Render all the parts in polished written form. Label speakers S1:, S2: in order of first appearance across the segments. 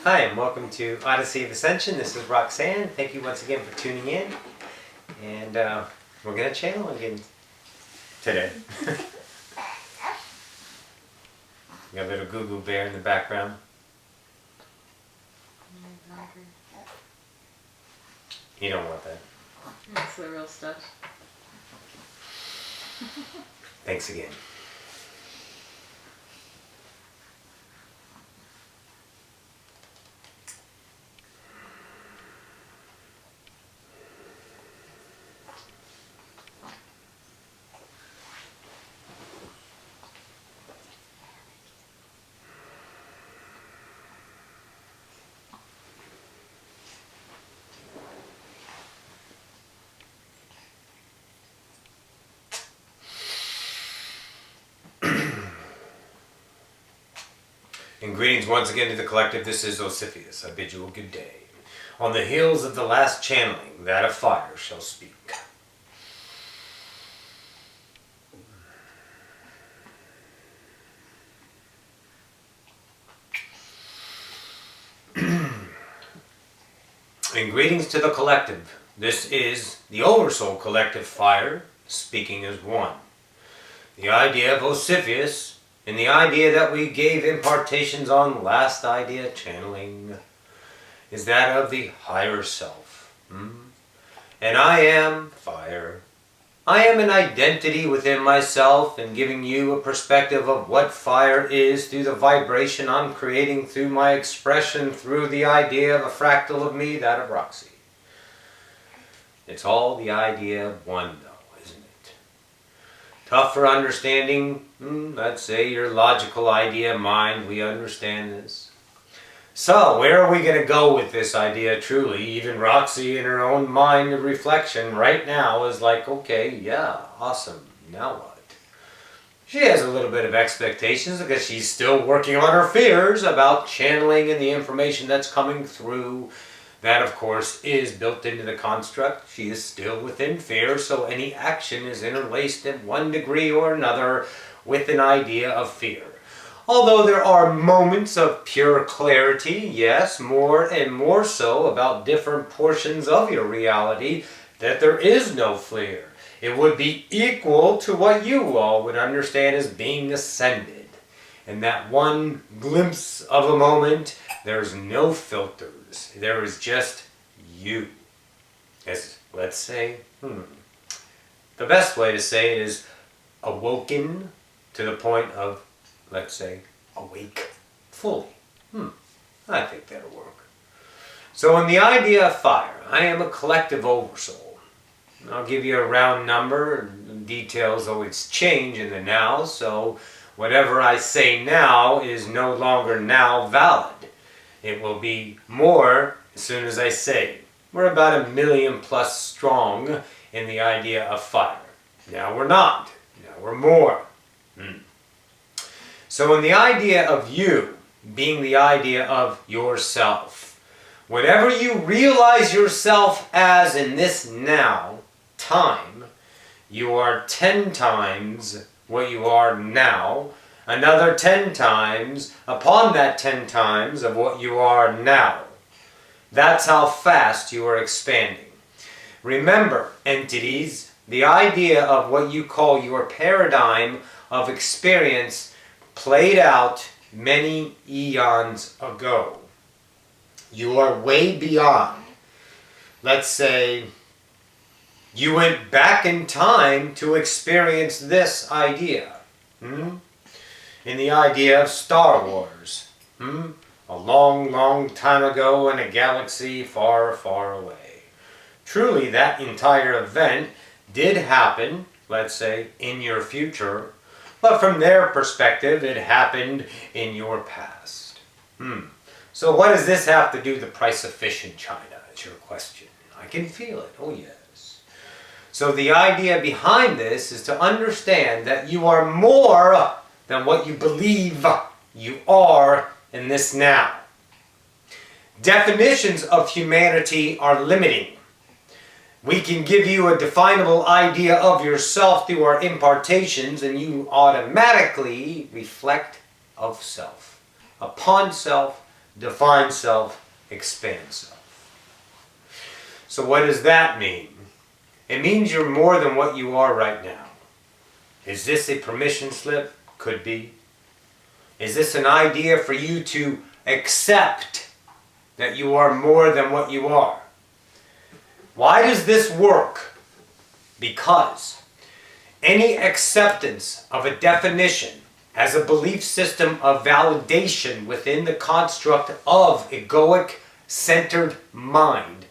S1: Hi, and welcome to Odyssey of Ascension. This is Roxanne. Thank you once again for tuning in. And we're going to channel again today. Got a little Goo Goo Bear in the background. You don't want that.
S2: That's the real stuff.
S1: Thanks again. And greetings once again to the collective. This is Ocyphius. I bid you a good day. On the heels of the last channeling, that of fire shall speak. And greetings to the collective. This is the Oversoul collective fire, speaking as one. The idea of Ocyphius, and the idea that we gave impartations on last idea channeling, is that of the higher self. And I am fire. I am an identity within myself, and giving you a perspective of what fire is through the vibration I'm creating through my expression, through the idea of a fractal of me, that of Roxy. It's all the idea of one, though, isn't it? Tough for understanding, let's say your logical idea mind, we understand this. So, where are we going to go with this idea truly? Even Roxy in her own mind of reflection right now is like, okay, yeah, awesome, now what? She has a little bit of expectations because she's still working on her fears about channeling and the information that's coming through. That, of course, is built into the construct. She is still within fear, so any action is interlaced in one degree or another with an idea of fear. Although there are moments of pure clarity, yes, more and more so about different portions of your reality, that there is no fear. It would be equal to what you all would understand as being ascended. In that one glimpse of a moment, there's no filters. There is just you. As, let's say, the best way to say it is awoken to the point of, let's say, awake fully. I think that'll work. So in the idea of fire, I am a collective oversoul. I'll give you a round number. Details always change in the now, so whatever I say now is no longer now valid. It will be more as soon as I say it. We're about 1 million plus strong in the idea of fire. Now we're not. Now we're more. So in the idea of you being the idea of yourself, whatever you realize yourself as in this now time, you are 10 times what you are now, another 10 times upon that 10 times of what you are now. That's how fast you are expanding. Remember, entities, the idea of what you call your paradigm of experience played out many eons ago. You are way beyond. Let's say you went back in time to experience this idea. In the idea of Star Wars. A long, long time ago in a galaxy far, far away. Truly, that entire event did happen, let's say, in your future. But from their perspective, it happened in your past. So what does this have to do with the price of fish in China, is your question. I can feel it, oh yes. So the idea behind this is to understand that you are more than what you believe you are in this now. Definitions of humanity are limiting. We can give you a definable idea of yourself through our impartations, and you automatically reflect of self, upon self, define self, expand self. So what does that mean? It means you're more than what you are right now. Is this a permission slip? Could be. Is this an idea for you to accept that you are more than what you are? Why does this work? Because any acceptance of a definition as a belief system of validation within the construct of egoic-centered mind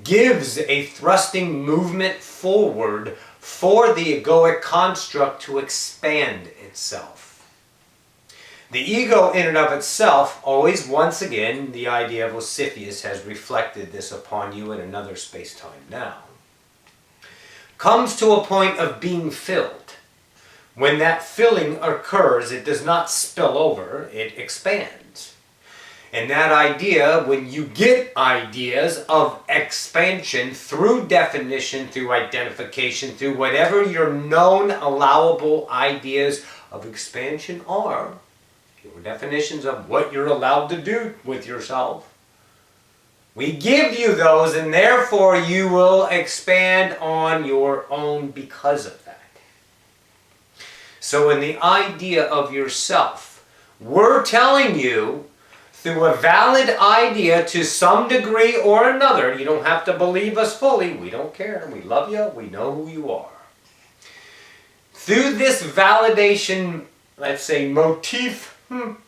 S1: gives a thrusting movement forward for the egoic construct to expand itself. The ego in and of itself, always once again, the idea of Ocyphius has reflected this upon you in another space-time now, comes to a point of being filled. When that filling occurs, it does not spill over, it expands. And that idea, when you get ideas of expansion through definition, through identification, through whatever your known allowable ideas of expansion are, your definitions of what you're allowed to do with yourself, we give you those, and therefore you will expand on your own because of that. So in the idea of yourself, we're telling you through a valid idea to some degree or another, you don't have to believe us fully, we don't care, we love you, we know who you are. Through this validation, let's say motif,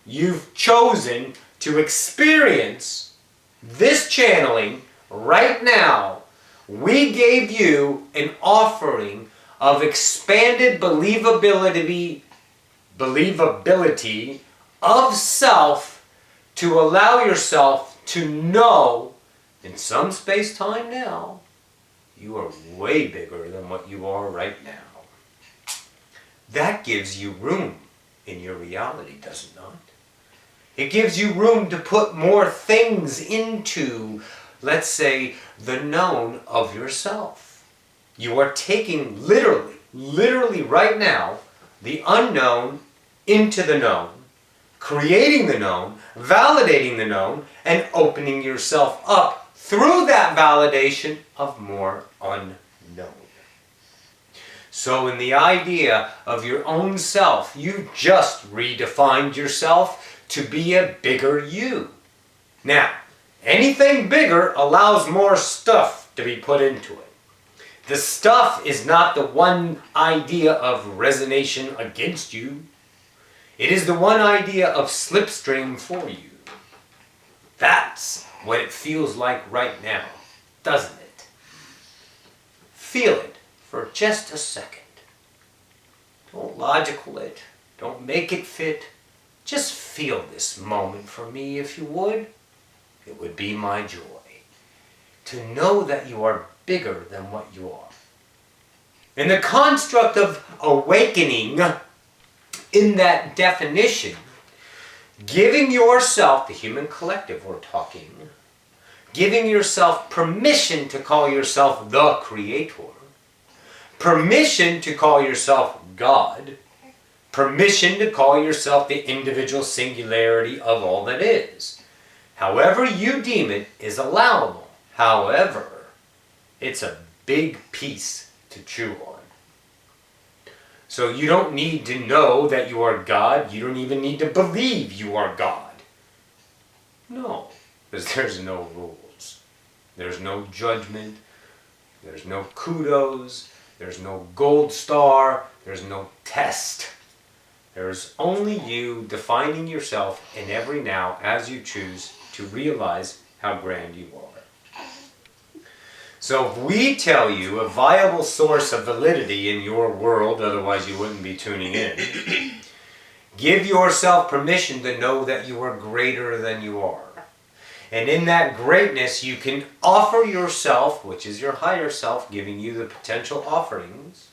S1: you've chosen to experience this channeling right now. We gave you an offering of expanded believability of self to allow yourself to know in some space-time now you are way bigger than what you are right now. That gives you room in your reality, does it not? It gives you room to put more things into, let's say, the known of yourself. You are taking literally right now, the unknown into the known, creating the known, validating the known, and opening yourself up through that validation of more unknown. So in the idea of your own self, you just redefined yourself to be a bigger you. Now, anything bigger allows more stuff to be put into it. The stuff is not the one idea of resonation against you. It is the one idea of slipstream for you. That's what it feels like right now, doesn't it? Feel it for just a second. Don't logical it. Don't make it fit. Just feel this moment for me, if you would. It would be my joy to know that you are bigger than what you are. In the construct of awakening, in that definition, giving yourself, the human collective we're talking, giving yourself permission to call yourself the creator, permission to call yourself God, permission to call yourself the individual singularity of all that is. However you deem it is allowable. However, it's a big piece to chew on. So you don't need to know that you are God. You don't even need to believe you are God. No, because there's no rules. There's no judgment. There's no kudos. There's no gold star. There's no test. There's only you defining yourself in every now as you choose to realize how grand you are. So if we tell you a viable source of validity in your world, otherwise you wouldn't be tuning in, give yourself permission to know that you are greater than you are. And in that greatness, you can offer yourself, which is your higher self, giving you the potential offerings,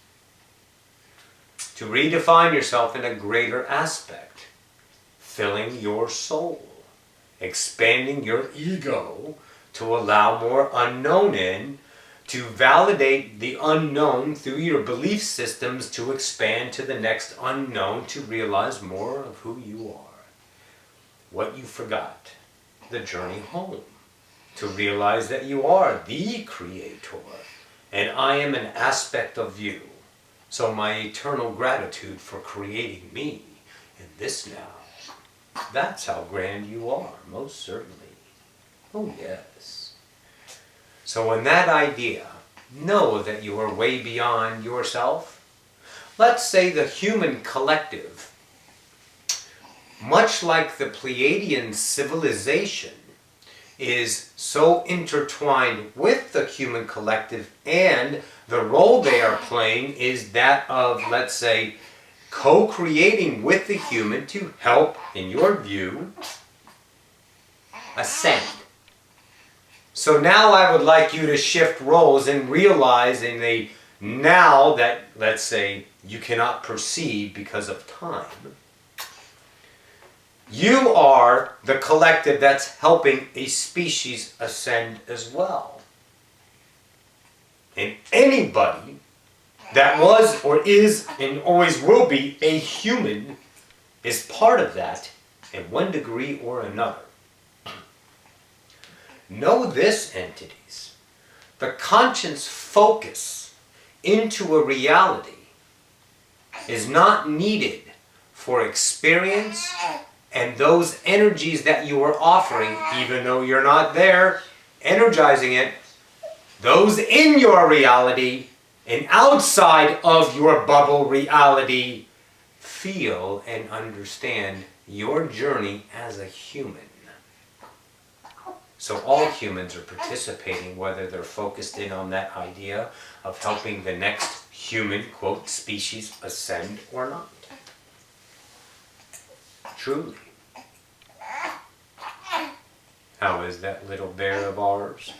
S1: to redefine yourself in a greater aspect, filling your soul, expanding your ego to allow more unknown in, to validate the unknown through your belief systems to expand to the next unknown, to realize more of who you are, what you forgot, the journey home, to realize that you are the creator, and I am an aspect of you. So my eternal gratitude for creating me in this now. That's how grand you are, most certainly. Oh yes. So in that idea, know that you are way beyond yourself. Let's say the human collective, much like the Pleiadian civilization, is so intertwined with the human collective, and the role they are playing is that of, let's say, co-creating with the human to help, in your view, ascend. So now I would like you to shift roles and realize in a now that, let's say, you cannot perceive because of time, you are the collective that's helping a species ascend as well. And anybody that was or is and always will be a human is part of that in one degree or another. Know this, entities. The conscience focus into a reality is not needed for experience and those energies that you are offering, even though you're not there energizing it, those in your reality and outside of your bubble reality feel and understand your journey as a human. So all humans are participating, whether they're focused in on that idea of helping the next human, quote, species ascend or not. Truly. How is that little bear of ours?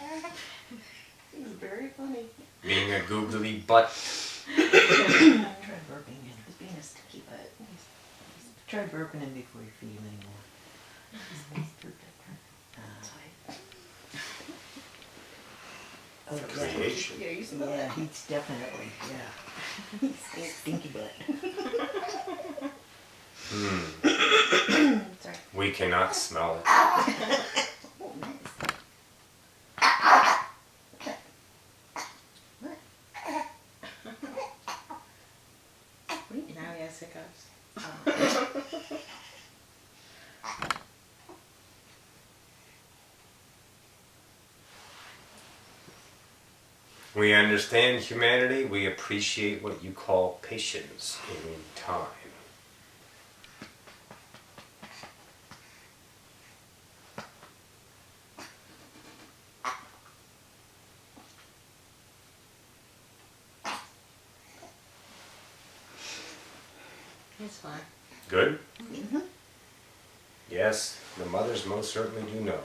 S3: He's very funny.
S1: Being a googly butt.
S3: Try burping him. He's being a sticky butt. Try burping him before you feed him anymore. He's pooped
S1: Oh, creation.
S3: Yeah, he's definitely, yeah. He's stinky butt. Sorry.
S1: We cannot smell it.
S2: Now he has hiccups.
S1: We understand humanity. We appreciate what you call patience in time.
S2: It's fine.
S1: Good? Mm-hmm. Yes, the mothers most certainly do know.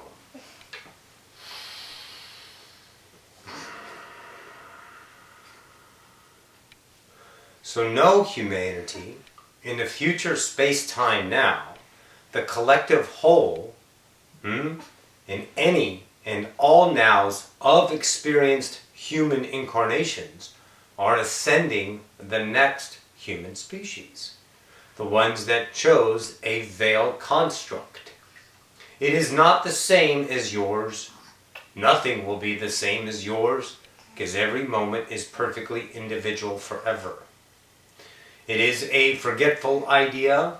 S1: So know, humanity, in the future space-time now, the collective whole, in any and all nows of experienced human incarnations, are ascending the next human species. The ones that chose a veil construct. It is not the same as yours. Nothing will be the same as yours, because every moment is perfectly individual forever. It is a forgetful idea.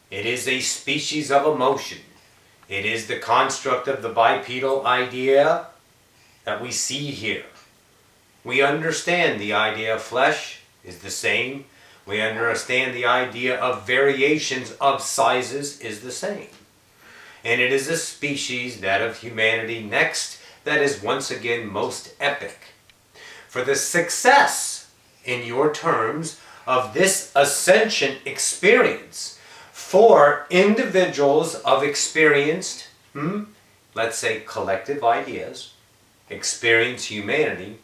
S1: It is a species of emotion. It is the construct of the bipedal idea that we see here. We understand the idea of flesh is the same. We understand the idea of variations of sizes is the same. And it is a species, that of humanity next, that is once again most epic. For the success, in your terms, of this ascension experience for individuals of experienced, let's say collective ideas, experienced humanity,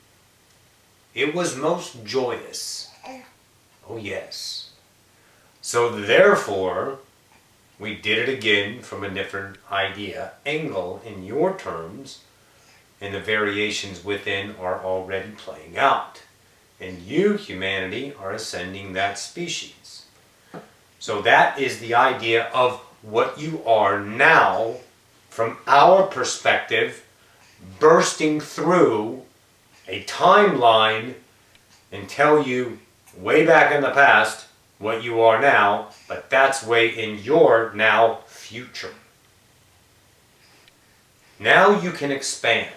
S1: it was most joyous. Oh yes. So therefore, we did it again from a different idea, angle in your terms, and the variations within are already playing out. And you, humanity, are ascending that species. So that is the idea of what you are now from our perspective, bursting through a timeline and tell you way back in the past what you are now, but that's way in your now future. Now you can expand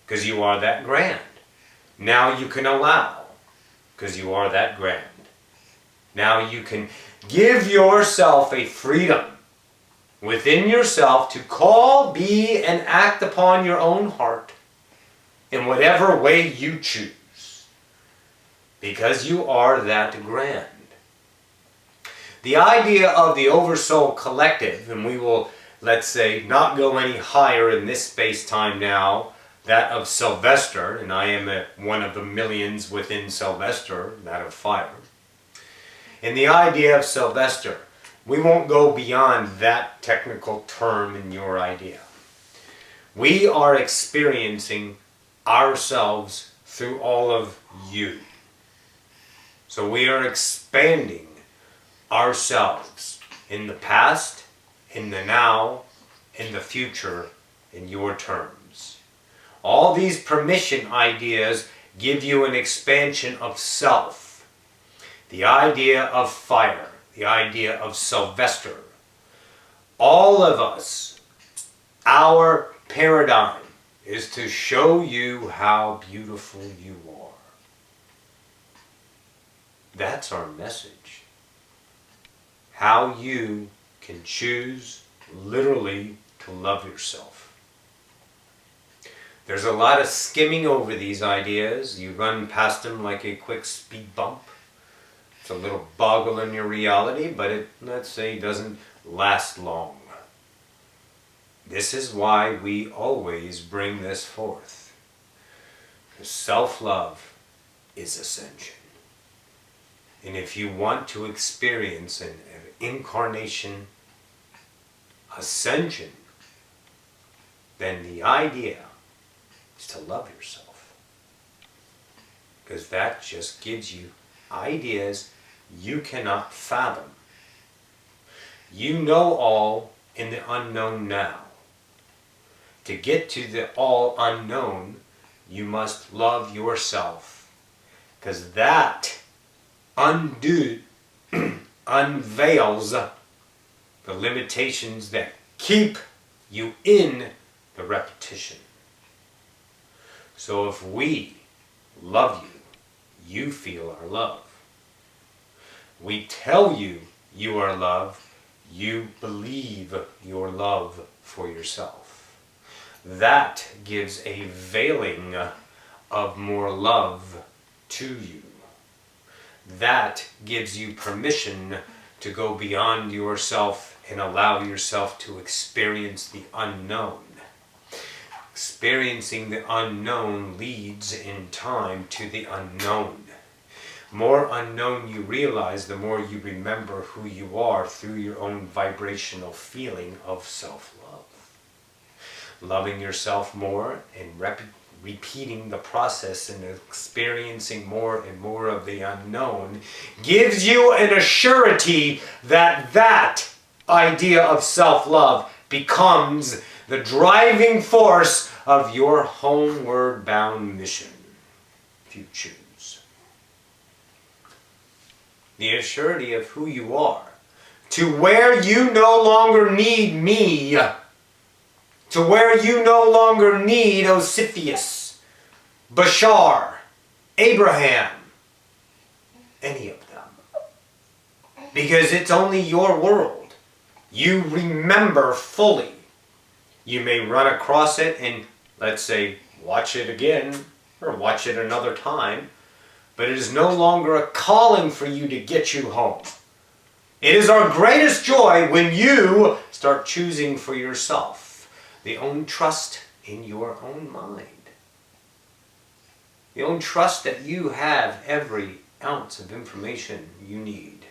S1: because you are that grand. Now you can allow because you are that grand. Now you can give yourself a freedom within yourself to call, be, and act upon your own heart in whatever way you choose, because you are that grand. The idea of the Oversoul Collective, and we will, let's say, not go any higher in this space-time now, that of Sylvester, and I am one of the millions within Sylvester, that of fire. In the idea of Sylvester, we won't go beyond that technical term in your idea. We are experiencing ourselves through all of you. So we are expanding ourselves in the past, in the now, in the future, in your terms. All these permission ideas give you an expansion of self. The idea of fire, the idea of Sylvester. All of us, our paradigm is to show you how beautiful you are. That's our message. How you can choose literally to love yourself. There's a lot of skimming over these ideas. You run past them like a quick speed bump. It's a little boggle in your reality, but it, let's say, doesn't last long. This is why we always bring this forth. Because self-love is ascension. And if you want to experience an incarnation ascension, then the idea is to love yourself. Because that just gives you ideas you cannot fathom. You know all in the unknown now. To get to the all unknown, you must love yourself. Because that unveils the limitations that keep you in the repetition. So if we love you, you feel our love. We tell you you are loved, you believe your love for yourself. That gives a veiling of more love to you. That gives you permission to go beyond yourself and allow yourself to experience the unknown. Experiencing the unknown leads in time to the unknown. More unknown you realize, the more you remember who you are through your own vibrational feeling of self-love. Loving yourself more and repeating the process and experiencing more and more of the unknown gives you an assurity that that idea of self-love becomes the driving force of your homeward bound mission, if you choose. The assurity of who you are, to where you no longer need me, to where you no longer need Ocyphius, Bashar, Abraham, any of them. Because it's only your world. You remember fully. You may run across it and, let's say, watch it again, or watch it another time, but it is no longer a calling for you to get you home. It is our greatest joy when you start choosing for yourself the own trust in your own mind. The own trust that you have every ounce of information you need.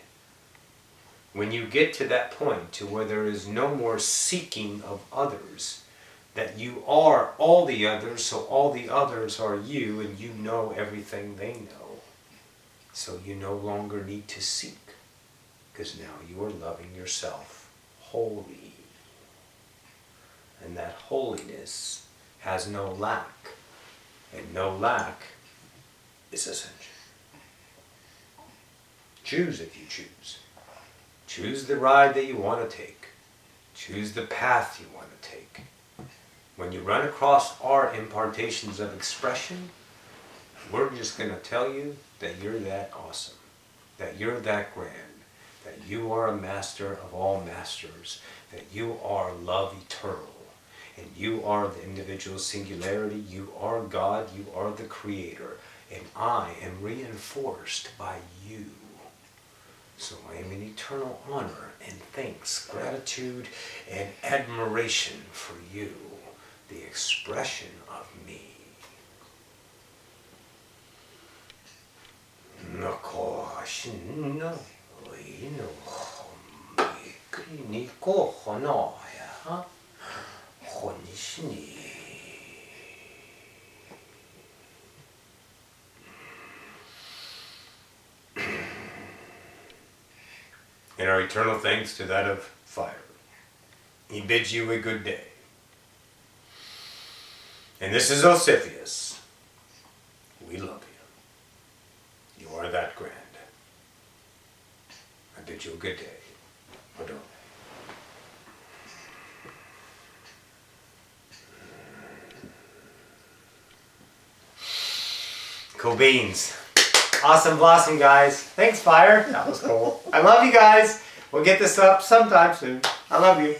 S1: When you get to that point to where there is no more seeking of others, that you are all the others, so all the others are you, and you know everything they know. So you no longer need to seek, because now you are loving yourself wholly. And that holiness has no lack. And no lack is ascension. Choose if you choose. Choose the ride that you want to take. Choose the path you want to take. When you run across our impartations of expression, we're just going to tell you that you're that awesome, that you're that grand, that you are a master of all masters, that you are love eternal, and you are the individual singularity, you are God, you are the creator, and I am reinforced by you. So I am in eternal honor and thanks, gratitude, and admiration for you, the expression of me. And our eternal thanks to that of fire. He bids you a good day. And this is Ocyphius. We love you. You are that grand. I bid you a good day. Adon. Cool beans. Awesome blossom, guys. Thanks, Fire. That was cool. I love you guys. We'll get this up sometime soon. I love you.